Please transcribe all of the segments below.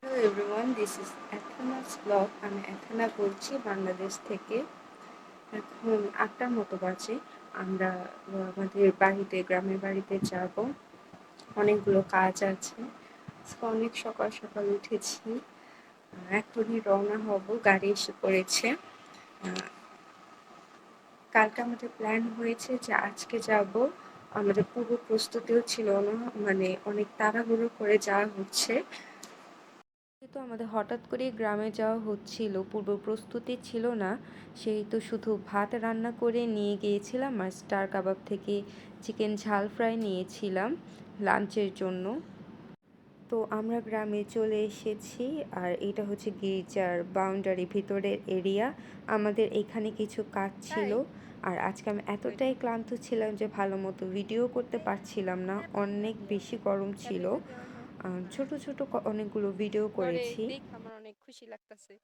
Hello everyone, this is Athena's blog. আমি Athena বলছি, বাংলাদেশ থেকে। এখন ৮টার মতো বাজে। আমরা আমাদের বাড়িতে, গ্রামের বাড়িতে যাব। অনেকগুলো কাজ আছে। আজকে অনেক সকাল সকাল উঠেছি। এখনই রওনা হব, গাড়ি এসে পড়েছে। কালকে আমাদের প্ল্যান হয়েছে যে আজকে যাব। আমাদের পূর্ব প্রস্তুতিও ছিল না, মানে অনেক তাড়াহুড়ো করে যাওয়া হচ্ছে। যেহেতু আমাদের হঠাৎ করেই গ্রামে যাওয়া হচ্ছিল, পূর্ব প্রস্তুতি ছিল না, সেই তো শুধু ভাত রান্না করে নিয়ে গিয়েছিলাম আর স্টার কাবাব থেকে চিকেন ঝাল ফ্রাই নিয়েছিলাম লাঞ্চের জন্য। তো আমরা গ্রামে চলে এসেছি আর এটা হচ্ছে গির্জার বাউন্ডারি ভিতরের এরিয়া। আমাদের এখানে কিছু কাজ ছিল আর আজকে আমি এতটাই ক্লান্ত ছিলাম যে ভালো মতো ভিডিও করতে পারছিলাম না, অনেক বেশি গরম ছিল। ছোট ছোট অনেকগুলো ভিডিও করেছি। আমার অনেক খুশি লাগতেছে।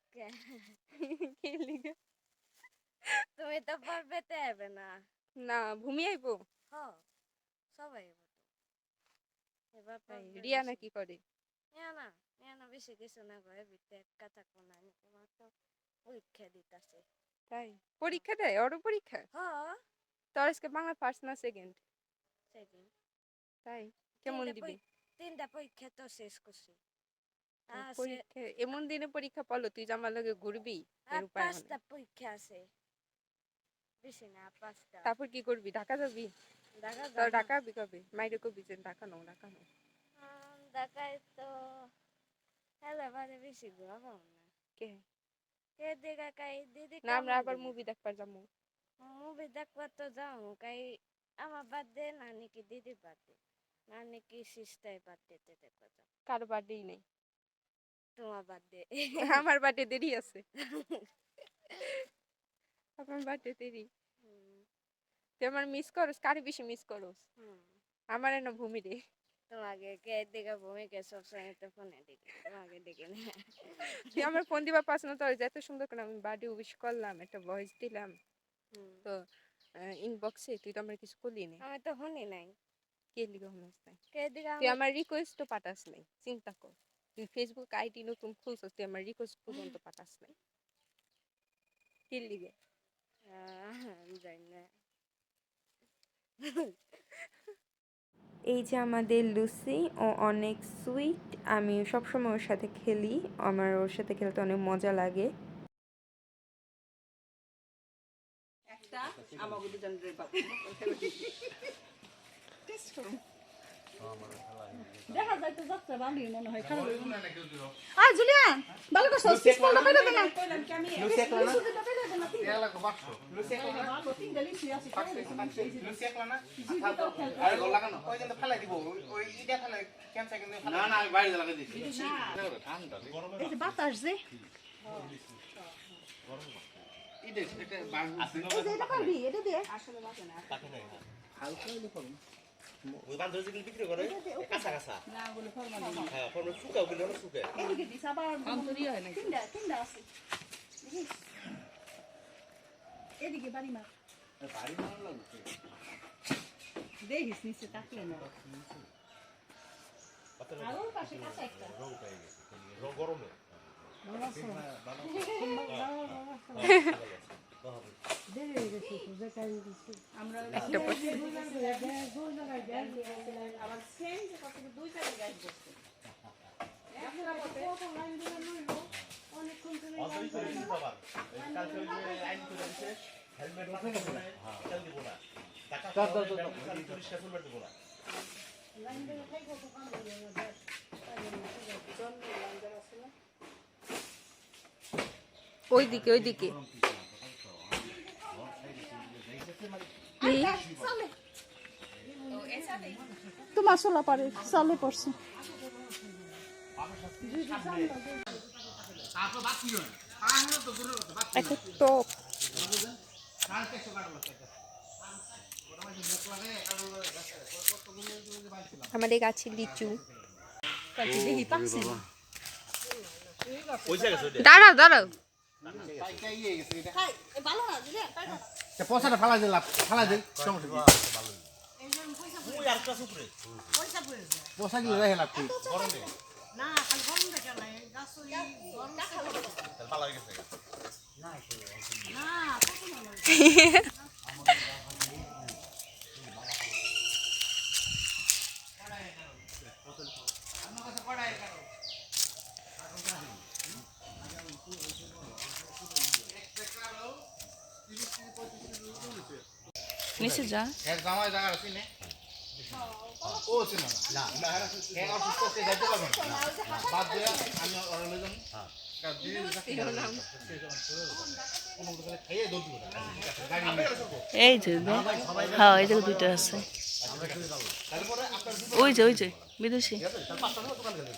তুমি তো পারবেতে হবে না। না, ভূমি আইবো। হ্যাঁ, সবাই এবার পারবে রিয়ানা বেশি। কি করে? না বেশি কিছু না করে বিতে একা থাকবো না, তোমার তো পরীক্ষা দিতেছে। তাই পরীক্ষা দেয়? ওরও পরীক্ষা? হ্যাঁ, তোর আজকে বাংলা ফার্স্ট না সেকেন্ড? সেকেন্ড। তাই কেমন দিবি? তিনটা পরীক্ষা তো শেষ করছি। পরীক্ষা এমন দিনে পরীক্ষা পড়লো তুই যে আমার লগে ঘুরবি, এর উপায় হয় না। 5টা পরীক্ষা আছে, বেশি না 5টা। তারপর কি করবি? ঢাকা যাবি? ঢাকা তোর যাবো। ঢাকা আবি কবে? মাইরে কবি যে ঢাকা নাও, ঢাকা নাও। ঢাকায় তো হেলে বারে বেশি ঘোরা পাবো না। কে কে দেখা কাই দিদি না, আমরা আবার মুভি দেখবার যাবো। মুভি দেখবার তো যাও কাই, আমার বার্থডে না নাকি দিদির বার্থডে না নাকি সিস্টার বার্থডেতে দেখবার যাও। কারো বার্থডেই নেই। তোমার বার্থডে। আমার বার্থডে দেরি আছে। আমার বার্থডে দেরি। তুই আমার মিস করস? কারে বেশি মিস করস? আমার না ভূমি রে। তোমাকে কে দেখে ভূমিকে সবসময় তো ফোনে দেখি, তোমাকে দেখে না। তুই আমার ফোন দিবা পাস না, তোর এত সুন্দর করে আমি বার্থডে উইশ করলাম, একটা ভয়েস দিলাম, তো ইনবক্সে তুই তো আমার কিছু করলি না। আমি তো শুনি নাই। কে লিখে হনস নাই? কে দিকে তুই আমার রিকোয়েস্টও পাঠাস নাই, চিন্তা কর। তুই ফেসবুক আইডি নতুন খুলছস, তুই আমার রিকোয়েস্ট পর্যন্ত পাঠাস নাই। কে লিখে? জানি না। এই যে আমাদের লুসি, ও অনেক সুইট। আমি সবসময় ওর সাথে খেলি, আমার ওর সাথে খেলতে অনেক মজা লাগে। একটা আমাকে দুজনের দেখা যায় তো যাত্রা ভালোই মনে হয়, খারাপ আর জুলিয়ান ভালো করছো, সিস্টেমটা পেলে না লুসি একলা না তেলা কো বাক্স লুসি একলা না তিনটা লিসি আছে লুসি একলা না আরে গল লাগানো ওই কিন্তু ফেলাই দিব, ওই ইটা ফেলাই ক্যান্সার কিন্তু না না আমি বাইরে লাগাই দিছি ঠান্ডা গরমে এই যে বাতাস যে গরম এটা এটা বাস আছে এই যে এটা করবি, এটা দিয়ে আসলে লাগে না তাকে না হালকা হইলে করুন। ওই বান্ধব যেগুলো বিক্রি করে কাঁচা কাঁচা না ওগুলো ফরমালি হ্যাঁ ফরমাল শুকা ওগুলো না শুকা এদিকে দিস আবার অন্তরি হয় না তিনটা তিনটা আছে দেখিস এদিকে বাড়ি মার লাগছে দেখিস নিচে তাকিয়ে না আর ওর পাশে কাঁচা একটা রং পাই গেছে রং গরমে আমরা আবার সেম দুই জায়গায় গাছ করছে ওইদিকে ওইদিকে তোমার সোলা পারে চালে পড়ছে একটা টক। আমাদের গাছে লিচু। দাঁড়াও দাঁড়াও, পয়সাটা ফালা দিলাম, ফালা দিন সমস্যা পয়সা কি রেখে লাভ নিচে যা এর জামাই জায়গা আছে নে ও ছিল না না কে অসুস্থ সে যাইতে পারবে না বাদ দিয়ে আমি ওর লই যাম হ্যাঁ দিদি কোনো করে খাইয়ে দৌড় দিব গাড়ি নিয়ে এই যে হ্যাঁ এই যে দুইটা আছে তারপরে আপনার ওই যে বিদেশি তার পাঁচটা দোকান গেল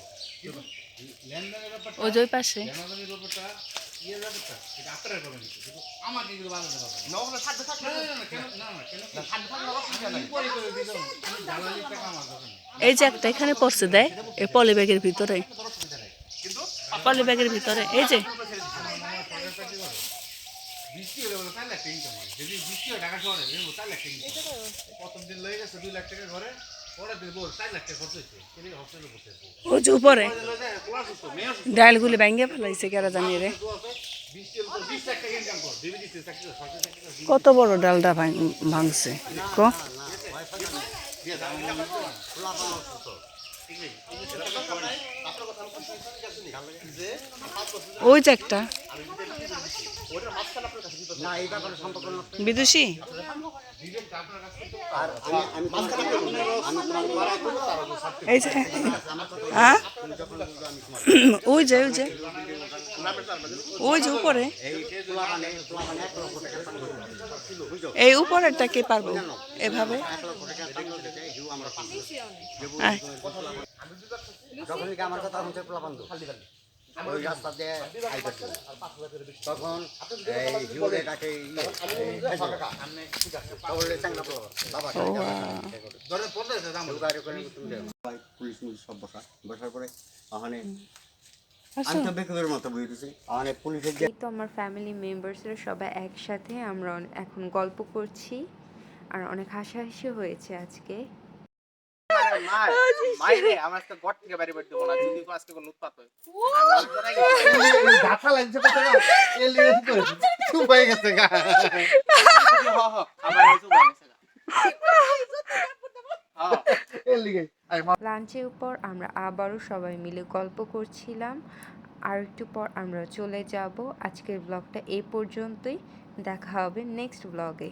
লেনদেনের ব্যাপারটা ওই যে ওই পাশে লেনদেনের ব্যাপারটা ইয়ে ব্যাপারটা এটা আপনারা করবেন কিন্তু আমাকে কিন্তু বাধা দেওয়া হবে না ওগুলো সাথে থাকলে না কেন সাথে থাকলে অসুবিধা নাই পরে করে দিও জ্বালানির টাকা আমার দরকার নেই এই যে একটা এখানে পড়ছে দেয় এই পলি ব্যাগের ভিতরে অসুবিধা নাই কিন্তু পলি ব্যাগের ভিতরে এই যে বৃষ্টি হলে বলে 4 লাখ টাকা ইনকাম হয় যদি বৃষ্টি হয় ঢাকা শহরে 4 লাখ টাকা ইনকাম প্রথম দিন লয়ে গেছে 2 লাখ টাকা ঘরে পরে দিন বল 4 লাখ টাকা খরচ হয়েছে তিনি হসপিটালে বসে ওই যে উপরে কোলা সুস্থ মেয়ে সুস্থ ডালগুলি ভেঙে ফেলাইছে কেরা জানি রে বৃষ্টি হলে 20 লাখ টাকা ইনকাম কর ডিবিডি চাকরি সরকারি চাকরি কত বড় ডালটা ভাঙছে ক দিয়ে দাও কোলা পানো সুস্থ ঠিক নেই আপনার কথা আমি খুশি যে ওই যে একটা ওটার মাঝখানে আপনার কাছে দিতে না এই ব্যাপারে সম্পর্ক বিদেশি ডিরেক্ট আপনার কাছে আর আমি মাঝখানে আমি তোমার মারা করব তার আগে এই যে হ্যাঁ ওই যে ওই যে উপরে এই উপরেরটা কে পারবো এভাবে আয়। যখন নাকি আমার কথা হচ্ছে পোলাপান্দ ওই রাস্তা দিয়ে আইতেছে তখন এই হিউরেটাকে ধরে পড়তেছে দাম পুলিশ মুলিশ সব বসার পরে ওখানে আমি তো বেকুবের মতো বইতেছি ওখানে পুলিশের এই তো আমার ফ্যামিলি মেম্বার্সরা সবাই একসাথে আমরা এখন গল্প করছি আর অনেক হাসাহাসি হয়েছে আজকে। মাইরে আমার আজকে ঘর থেকে বাইরে বের দেবো না যদি আজকে কোনো উৎপাত হয় ধাক্কা লাগছে কথা না এ লিয়ে কি করে চুপ হয়ে গেছে গা আমার চুপ হয়ে গেছে এ লিগে লাঞ্চের উপর আমরা আবারও সবাই মিলে গল্প করছিলাম আর একটু পর আমরা চলে যাব। আজকের ব্লগটা এই পর্যন্তই, দেখা হবে নেক্সট ব্লগে।